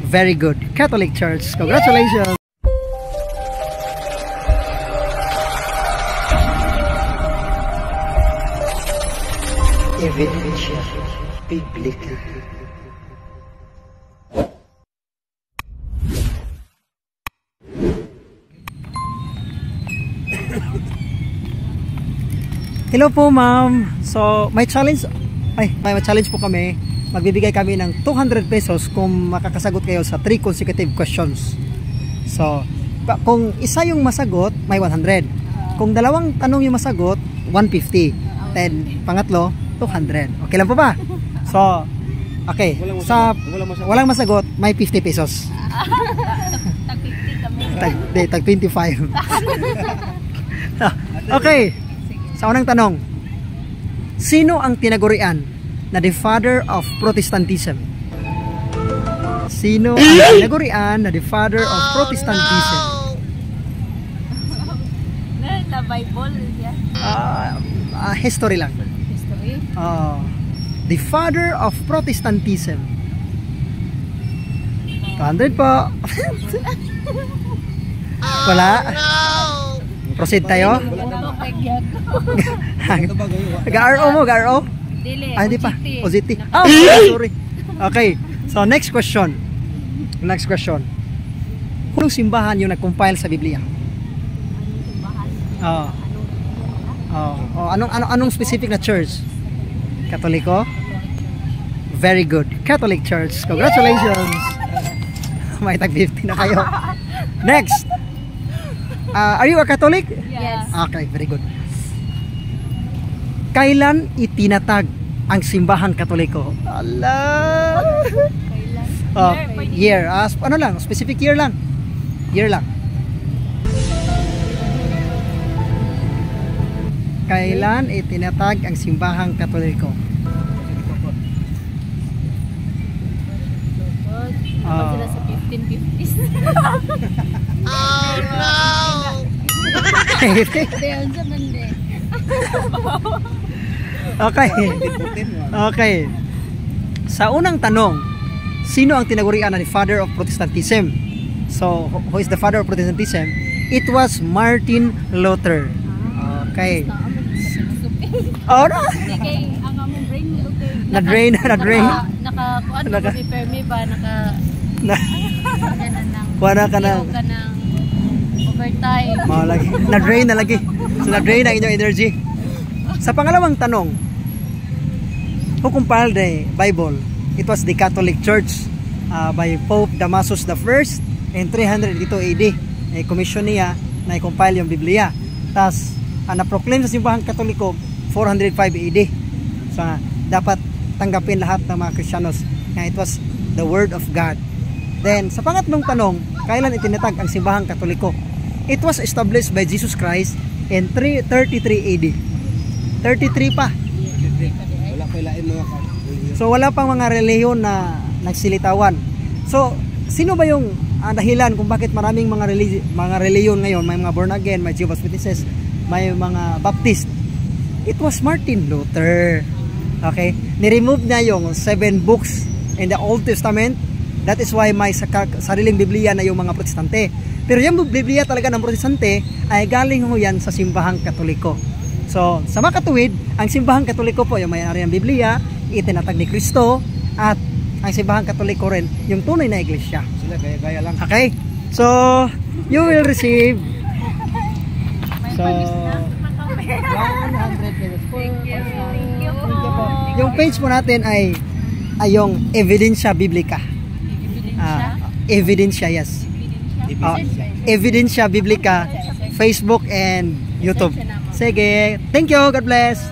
Very good. Catholic Church. Congratulations. Evidencia Biblica. Hello po, ma'am. So, may challenge po kami. Magbibigay kami ng 200 pesos kung makakasagot kayo sa 3 consecutive questions. So, kung isa yung masagot, may 100. Kung dalawang tanong yung masagot, 150. Then, pangatlo, 200. Okay lang po ba? So, okay. Walang masagot, may 50 pesos. Tag 50 kami. Tag 25. Okay. Sa unang tanong, sino ang tinagurian na the father of Protestantism? Sino ang tinagurian na the father of Protestantism? The Bible, yeah. History lang. History? The father of Protestantism. 200 po. Wala? Proceed tayo? Ga-RO mo, ga-RO? Hindi pa. Oziti. Sorry. Okay. So, next question. Next question. Anong simbahan yung nag-compile sa Biblia? Anong specific na church? Katoliko? Very good. Catholic Church. Congratulations. May tag 50 na kayo. Next. Are you a Catholic? Yes. Okay, very good. Kailan itinatag ang simbahang Katoliko? Allah. Kailan? Year. Ano lang? Specific year lang. Year lang. Kailan itinatag ang simbahang Katoliko? Sila sa 1550s. Oh no! Okay. Okay. Sa unang tanong, sino ang tinagurian na ni Father of Protestantism? So, who is the Father of Protestantism? It was Martin Luther. Okay. Oh, no. Kay ang among brain Na-drain. Naka-kuan ba permi ba Kuha ka ng overtime. Na-drain na lagi. So, na-drain ang inyong energy. Sa pangalawang tanong, who compiled the Bible? It was the Catholic Church by Pope Damasus I in 382 AD. Commission niya na i-compile yung Biblia. Tapos, na-proclaim sa simbahang Katoliko 405 AD. So, dapat tanggapin lahat ng mga Kristiyanos na it was the Word of God. Then, sa pangatlong tanong, kailan itinatag ang simbahang Katoliko? It was established by Jesus Christ in 333 AD. 33 pa. So, wala pang mga reliyon na nagsilitawan. So, sino ba yung dahilan kung bakit maraming mga reliyon ngayon? May mga born again, may Jehovah's Witnesses, may mga Baptist. It was Martin Luther. Okay? Ni-remove niya yung 7 books in the Old Testament. That is why may sariling Biblia na yung mga Protestante. Pero yung Biblia talaga ng Protestante ay galing ho yan sa simbahang Katoliko. So, sa mga katuwid, ang simbahang Katoliko po, yung may-ari ng Biblia, itinatag ni Kristo, at ang simbahang Katoliko rin, yung tunay na iglesia. Sila gaya-gaya lang. Okay? So, you will receive 100 pesos. Thank you po. Yung page po natin ay yung Evidencia Biblica. Evidencia, yes. Evidencia Biblica, Facebook and YouTube. Sige. Thank you. God bless.